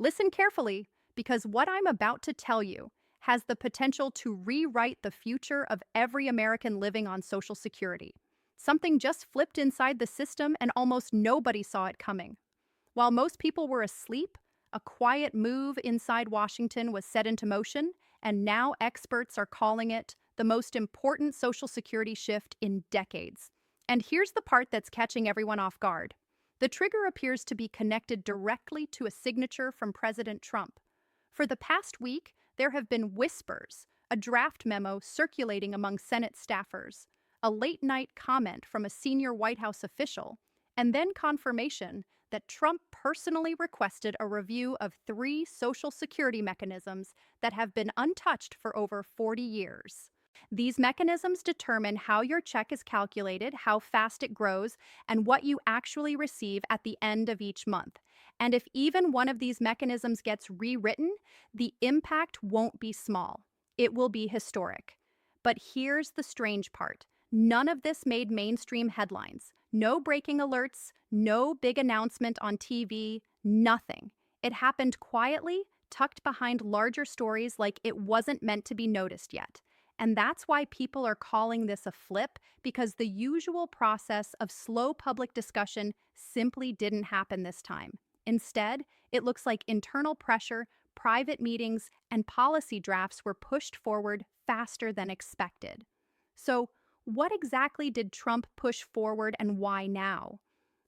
Listen carefully, because what I'm about to tell you has the potential to rewrite the future of every American living on Social Security. Something just flipped inside the system and almost nobody saw it coming. While most people were asleep, a quiet move inside Washington was set into motion, and now experts are calling it the most important Social Security shift in decades. And here's the part that's catching everyone off guard. The trigger appears to be connected directly to a signature from President Trump. For the past week, there have been whispers, a draft memo circulating among Senate staffers, a late night comment from a senior White House official, and then confirmation that Trump personally requested a review of three Social Security mechanisms that have been untouched for over 40 years. These mechanisms determine how your check is calculated, how fast it grows, and what you actually receive at the end of each month. And if even one of these mechanisms gets rewritten, the impact won't be small. It will be historic. But here's the strange part. None of this made mainstream headlines. No breaking alerts, no big announcement on TV, nothing. It happened quietly, tucked behind larger stories like it wasn't meant to be noticed yet. And that's why people are calling this a flip, because the usual process of slow public discussion simply didn't happen this time. Instead, it looks like internal pressure, private meetings, and policy drafts were pushed forward faster than expected. So, what exactly did Trump push forward and why now?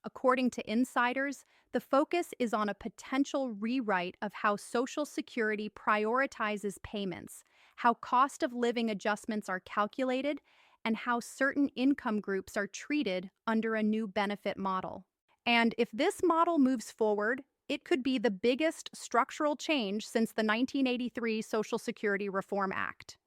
According to insiders, the focus is on a potential rewrite of how Social Security prioritizes payments, how cost of living adjustments are calculated, and how certain income groups are treated under a new benefit model. And if this model moves forward, it could be the biggest structural change since the 1983 Social Security Reform Act.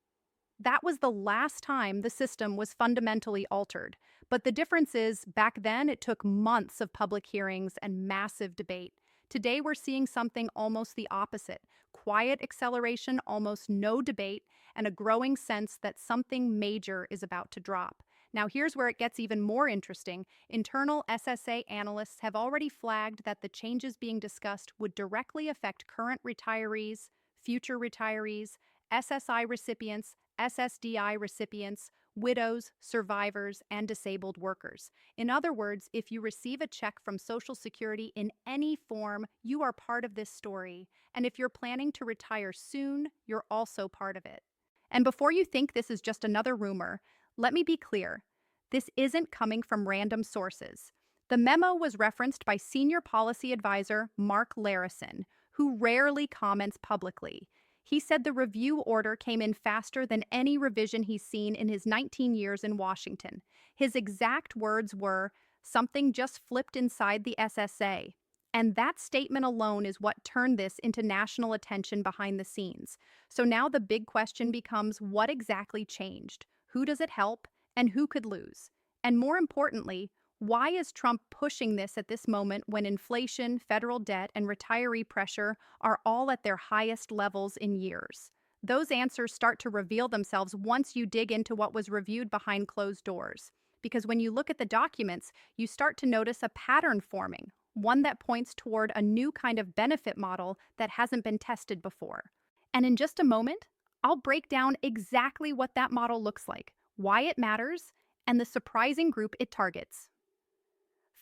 That was the last time the system was fundamentally altered. But the difference is, back then it took months of public hearings and massive debate. Today we're seeing something almost the opposite: quiet acceleration, almost no debate, and a growing sense that something major is about to drop. Now, here's where it gets even more interesting. Internal SSA analysts have already flagged that the changes being discussed would directly affect current retirees, future retirees, SSI recipients, SSDI recipients, widows, survivors, and disabled workers. In other words, if you receive a check from Social Security in any form, you are part of this story. And if you're planning to retire soon, you're also part of it. And before you think this is just another rumor, let me be clear. This isn't coming from random sources. The memo was referenced by Senior Policy Advisor Mark Larison, who rarely comments publicly. He said the review order came in faster than any revision he's seen in his 19 years in Washington. His exact words were, "Something just flipped inside the SSA." And that statement alone is what turned this into national attention behind the scenes. So now the big question becomes, what exactly changed? Who does it help? And who could lose? And more importantly, why is Trump pushing this at this moment when inflation, federal debt, and retiree pressure are all at their highest levels in years? Those answers start to reveal themselves once you dig into what was reviewed behind closed doors. Because when you look at the documents, you start to notice a pattern forming, one that points toward a new kind of benefit model that hasn't been tested before. And in just a moment, I'll break down exactly what that model looks like, why it matters, and the surprising group it targets.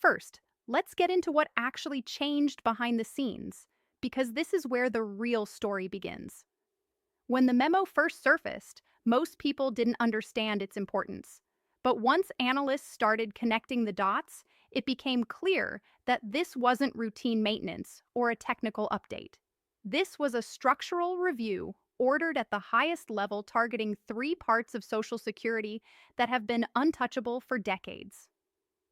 First, let's get into what actually changed behind the scenes, because this is where the real story begins. When the memo first surfaced, most people didn't understand its importance. But once analysts started connecting the dots, it became clear that this wasn't routine maintenance or a technical update. This was a structural review ordered at the highest level, targeting three parts of Social Security that have been untouchable for decades.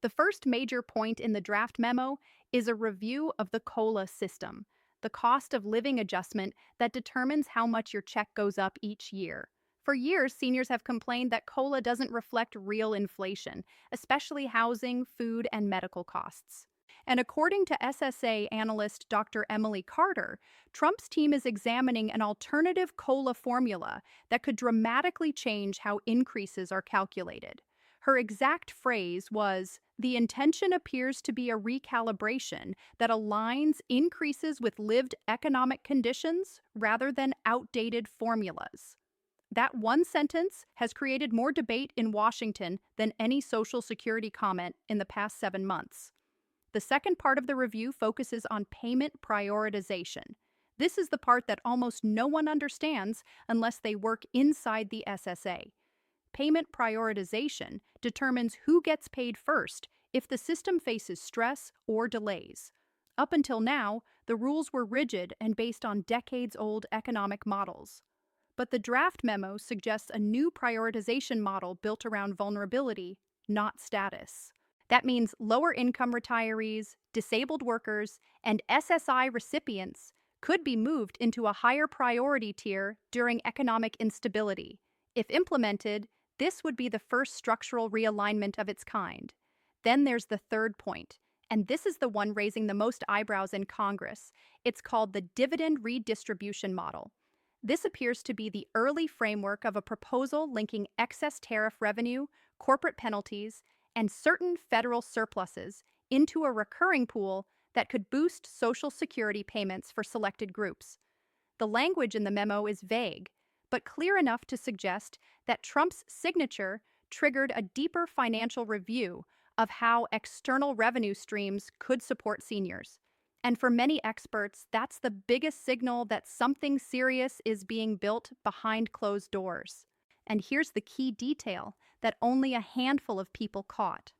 The first major point in the draft memo is a review of the COLA system, the cost of living adjustment that determines how much your check goes up each year. For years, seniors have complained that COLA doesn't reflect real inflation, especially housing, food, and medical costs. And according to SSA analyst Dr. Emily Carter, Trump's team is examining an alternative COLA formula that could dramatically change how increases are calculated. Her exact phrase was, "The intention appears to be a recalibration that aligns increases with lived economic conditions rather than outdated formulas." That one sentence has created more debate in Washington than any Social Security comment in the past 7 months. The second part of the review focuses on payment prioritization. This is the part that almost no one understands unless they work inside the SSA. Payment prioritization determines who gets paid first if the system faces stress or delays. Up until now, the rules were rigid and based on decades-old economic models. But the draft memo suggests a new prioritization model built around vulnerability, not status. That means lower income retirees, disabled workers, and SSI recipients could be moved into a higher priority tier during economic instability. If implemented, this would be the first structural realignment of its kind. Then there's the third point, and this is the one raising the most eyebrows in Congress. It's called the dividend redistribution model. This appears to be the early framework of a proposal linking excess tariff revenue, corporate penalties, and certain federal surpluses into a recurring pool that could boost Social Security payments for selected groups. The language in the memo is vague, but clear enough to suggest that Trump's signature triggered a deeper financial review of how external revenue streams could support seniors. And for many experts, that's the biggest signal that something serious is being built behind closed doors. And here's the key detail that only a handful of people caught.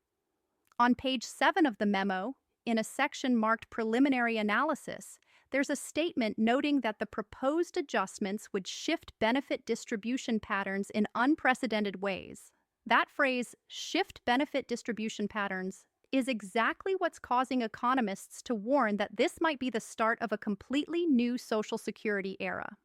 On page 7 of the memo, in a section marked Preliminary Analysis, there's a statement noting that the proposed adjustments would shift benefit distribution patterns in unprecedented ways. That phrase, shift benefit distribution patterns, is exactly what's causing economists to warn that this might be the start of a completely new Social Security era.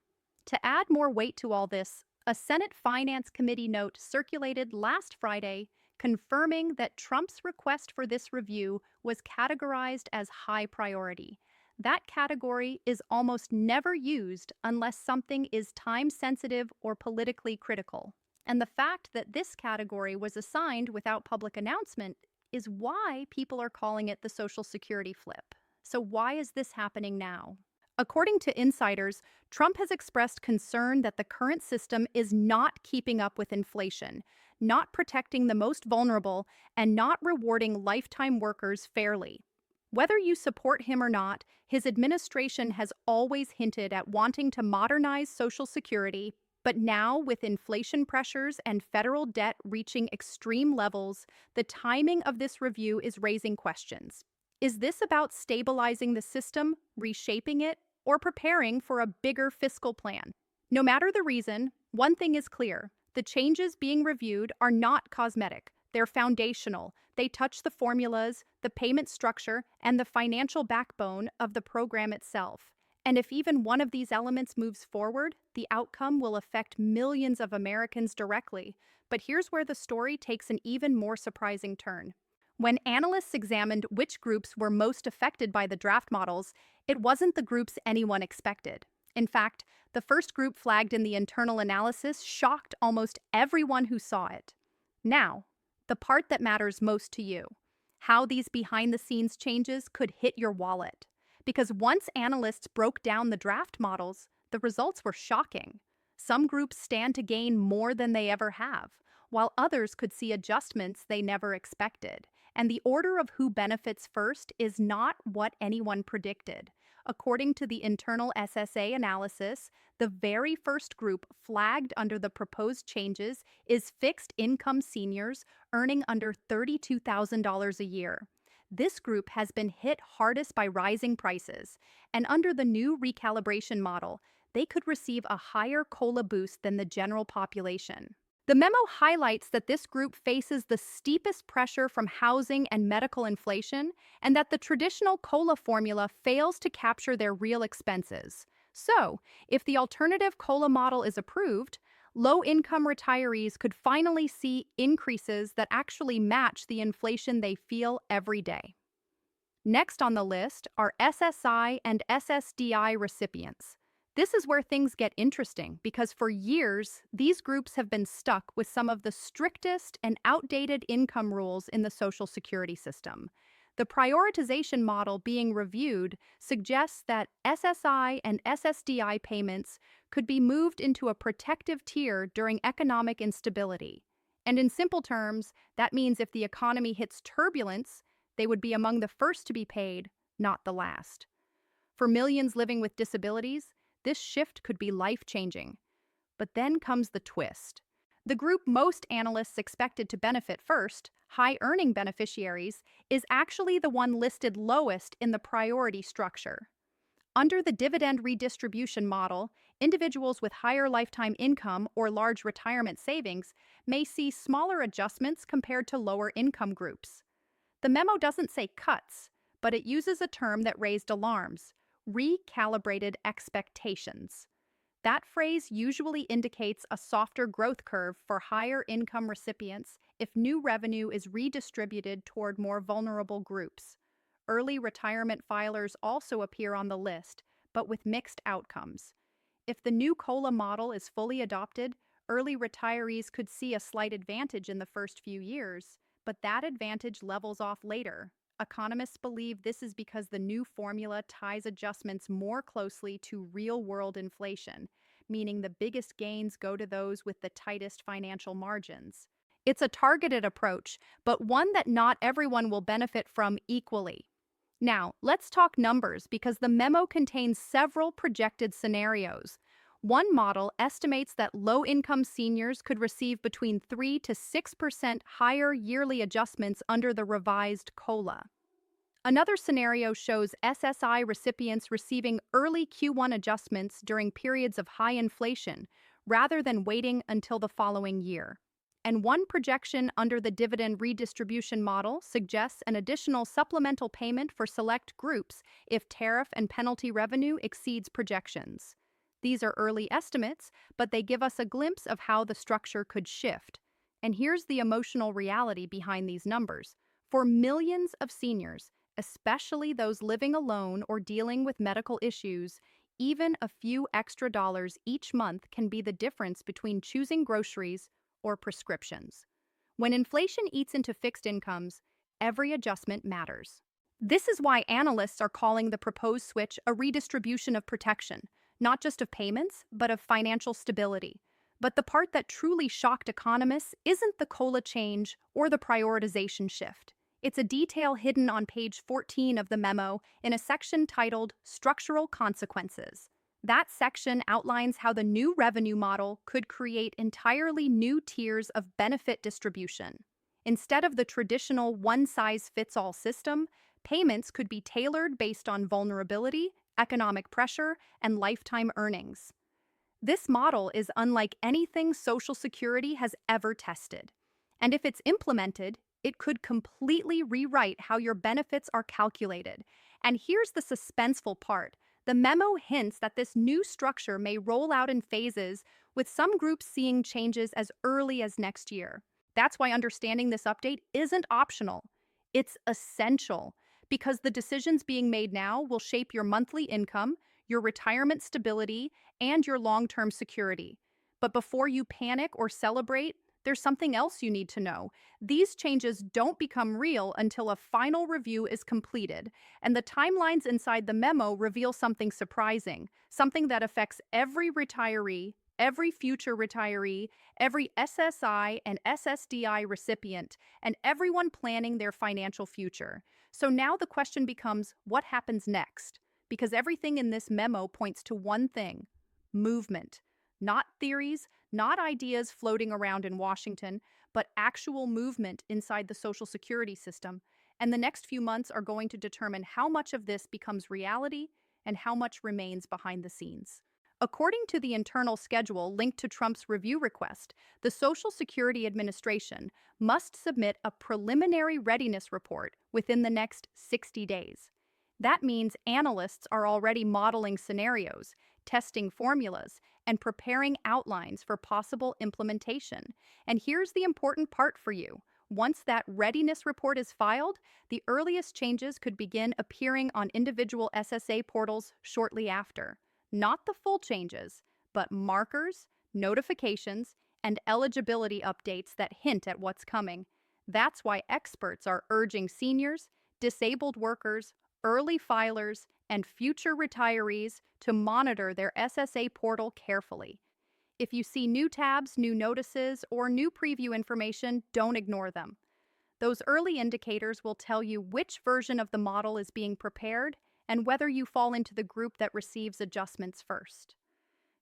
To add more weight to all this, a Senate Finance Committee note circulated last Friday confirming that Trump's request for this review was categorized as high priority. That category is almost never used unless something is time-sensitive or politically critical. And the fact that this category was assigned without public announcement is why people are calling it the Social Security flip. So why is this happening now? According to insiders, Trump has expressed concern that the current system is not keeping up with inflation, not protecting the most vulnerable, and not rewarding lifetime workers fairly. Whether you support him or not, his administration has always hinted at wanting to modernize Social Security, but now, with inflation pressures and federal debt reaching extreme levels, the timing of this review is raising questions. Is this about stabilizing the system, reshaping it, or preparing for a bigger fiscal plan? No matter the reason, one thing is clear. The changes being reviewed are not cosmetic. They're foundational. They touch the formulas, the payment structure, and the financial backbone of the program itself. And if even one of these elements moves forward, the outcome will affect millions of Americans directly. But here's where the story takes an even more surprising turn. When analysts examined which groups were most affected by the draft models, it wasn't the groups anyone expected. In fact, the first group flagged in the internal analysis shocked almost everyone who saw it. Now, the part that matters most to you: how these behind-the-scenes changes could hit your wallet. Because once analysts broke down the draft models, the results were shocking. Some groups stand to gain more than they ever have, while others could see adjustments they never expected. And the order of who benefits first is not what anyone predicted. According to the internal SSA analysis, the very first group flagged under the proposed changes is fixed-income seniors earning under $32,000 a year. This group has been hit hardest by rising prices, and under the new recalibration model, they could receive a higher COLA boost than the general population. The memo highlights that this group faces the steepest pressure from housing and medical inflation, and that the traditional COLA formula fails to capture their real expenses. So, if the alternative COLA model is approved, low-income retirees could finally see increases that actually match the inflation they feel every day. Next on the list are SSI and SSDI recipients. This is where things get interesting because for years, these groups have been stuck with some of the strictest and outdated income rules in the Social Security system. The prioritization model being reviewed suggests that SSI and SSDI payments could be moved into a protective tier during economic instability. And in simple terms, that means if the economy hits turbulence, they would be among the first to be paid, not the last. For millions living with disabilities, this shift could be life-changing. But then comes the twist. The group most analysts expected to benefit first, high-earning beneficiaries, is actually the one listed lowest in the priority structure. Under the dividend redistribution model, individuals with higher lifetime income or large retirement savings may see smaller adjustments compared to lower income groups. The memo doesn't say cuts, but it uses a term that raised alarms: recalibrated expectations. That phrase usually indicates a softer growth curve for higher income recipients if new revenue is redistributed toward more vulnerable groups. Early retirement filers also appear on the list, but with mixed outcomes. If the new COLA model is fully adopted, early retirees could see a slight advantage in the first few years, but that advantage levels off later. Economists believe this is because the new formula ties adjustments more closely to real-world inflation, meaning the biggest gains go to those with the tightest financial margins. It's a targeted approach, but one that not everyone will benefit from equally. Now, let's talk numbers because the memo contains several projected scenarios. One model estimates that low-income seniors could receive between 3 to 6% higher yearly adjustments under the revised COLA. Another scenario shows SSI recipients receiving early Q1 adjustments during periods of high inflation rather than waiting until the following year. And one projection under the dividend redistribution model suggests an additional supplemental payment for select groups if tariff and penalty revenue exceeds projections. These are early estimates, but they give us a glimpse of how the structure could shift. And here's the emotional reality behind these numbers. For millions of seniors, especially those living alone or dealing with medical issues, even a few extra dollars each month can be the difference between choosing groceries or prescriptions. When inflation eats into fixed incomes, every adjustment matters. This is why analysts are calling the proposed switch a redistribution of protection, not just of payments, but of financial stability. But the part that truly shocked economists isn't the COLA change or the prioritization shift. It's a detail hidden on page 14 of the memo in a section titled Structural Consequences. That section outlines how the new revenue model could create entirely new tiers of benefit distribution. Instead of the traditional one-size-fits-all system, payments could be tailored based on vulnerability, economic pressure, and lifetime earnings. This model is unlike anything Social Security has ever tested. And if it's implemented, it could completely rewrite how your benefits are calculated. And here's the suspenseful part. The memo hints that this new structure may roll out in phases, with some groups seeing changes as early as next year. That's why understanding this update isn't optional. It's essential, because the decisions being made now will shape your monthly income, your retirement stability, and your long-term security. But before you panic or celebrate, there's something else you need to know. These changes don't become real until a final review is completed, and the timelines inside the memo reveal something surprising, something that affects every retiree, every future retiree, every SSI and SSDI recipient, and everyone planning their financial future. So now the question becomes, what happens next? Because everything in this memo points to one thing: movement. Not theories, not ideas floating around in Washington, but actual movement inside the Social Security system. And the next few months are going to determine how much of this becomes reality and how much remains behind the scenes. According to the internal schedule linked to Trump's review request, the Social Security Administration must submit a preliminary readiness report within the next 60 days. That means analysts are already modeling scenarios, testing formulas, and preparing outlines for possible implementation. And here's the important part for you. Once that readiness report is filed, the earliest changes could begin appearing on individual SSA portals shortly after. Not the full changes, but markers, notifications, and eligibility updates that hint at what's coming. That's why experts are urging seniors, disabled workers, early filers, and future retirees to monitor their SSA portal carefully. If you see new tabs, new notices, or new preview information, don't ignore them. Those early indicators will tell you which version of the model is being prepared and whether you fall into the group that receives adjustments first.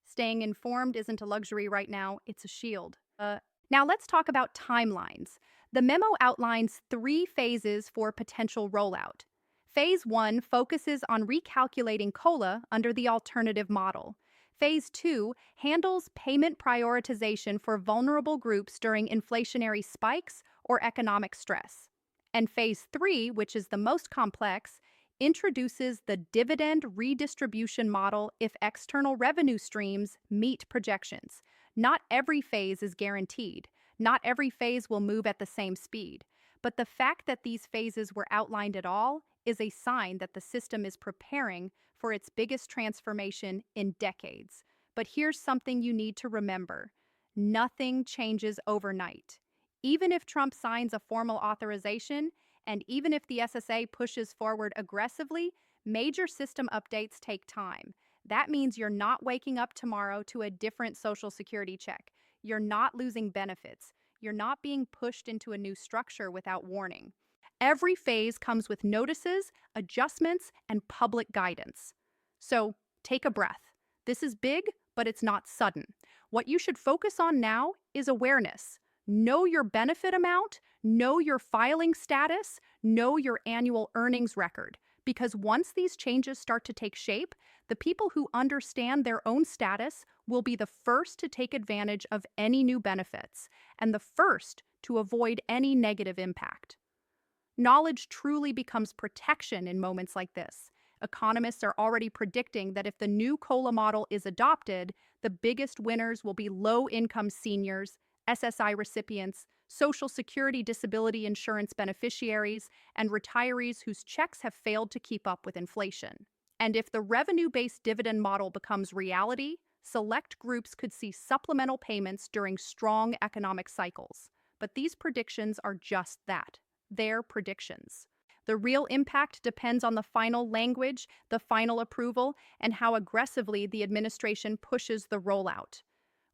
Staying informed isn't a luxury right now, it's a shield. Now let's talk about timelines. The memo outlines 3 phases for potential rollout. Phase 1 focuses on recalculating COLA under the alternative model. Phase 2 handles payment prioritization for vulnerable groups during inflationary spikes or economic stress. And Phase 3, which is the most complex, introduces the dividend redistribution model if external revenue streams meet projections. Not every phase is guaranteed. Not every phase will move at the same speed. But the fact that these phases were outlined at all is a sign that the system is preparing for its biggest transformation in decades. But here's something you need to remember. Nothing changes overnight. Even if Trump signs a formal authorization, and even if the SSA pushes forward aggressively, major system updates take time. That means you're not waking up tomorrow to a different Social Security check. You're not losing benefits. You're not being pushed into a new structure without warning. Every phase comes with notices, adjustments, and public guidance. So take a breath. This is big, but it's not sudden. What you should focus on now is awareness. Know your benefit amount, know your filing status, know your annual earnings record. Because once these changes start to take shape, the people who understand their own status will be the first to take advantage of any new benefits and the first to avoid any negative impact. Knowledge truly becomes protection in moments like this. Economists are already predicting that if the new COLA model is adopted, the biggest winners will be low-income seniors, SSI recipients, Social Security disability insurance beneficiaries, and retirees whose checks have failed to keep up with inflation. And if the revenue-based dividend model becomes reality, select groups could see supplemental payments during strong economic cycles. But these predictions are just that. They're predictions. The real impact depends on the final language, the final approval, and how aggressively the administration pushes the rollout.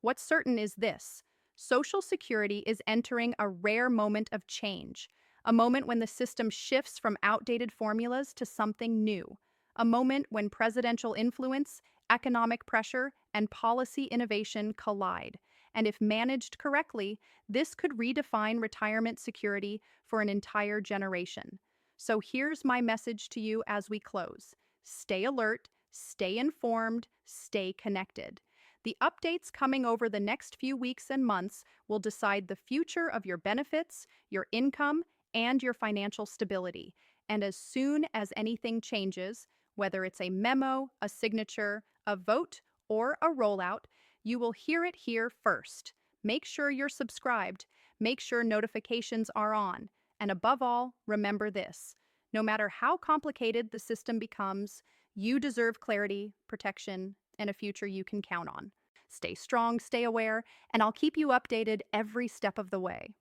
What's certain is this: Social Security is entering a rare moment of change, a moment when the system shifts from outdated formulas to something new, a moment when presidential influence, economic pressure, and policy innovation collide. And if managed correctly, this could redefine retirement security for an entire generation. So here's my message to you as we close. Stay alert, stay informed, stay connected. The updates coming over the next few weeks and months will decide the future of your benefits, your income, and your financial stability. And as soon as anything changes, whether it's a memo, a signature, a vote, or a rollout, you will hear it here first. Make sure you're subscribed, make sure notifications are on, and above all, remember this: no matter how complicated the system becomes, you deserve clarity, protection, and a future you can count on. Stay strong, stay aware, and I'll keep you updated every step of the way.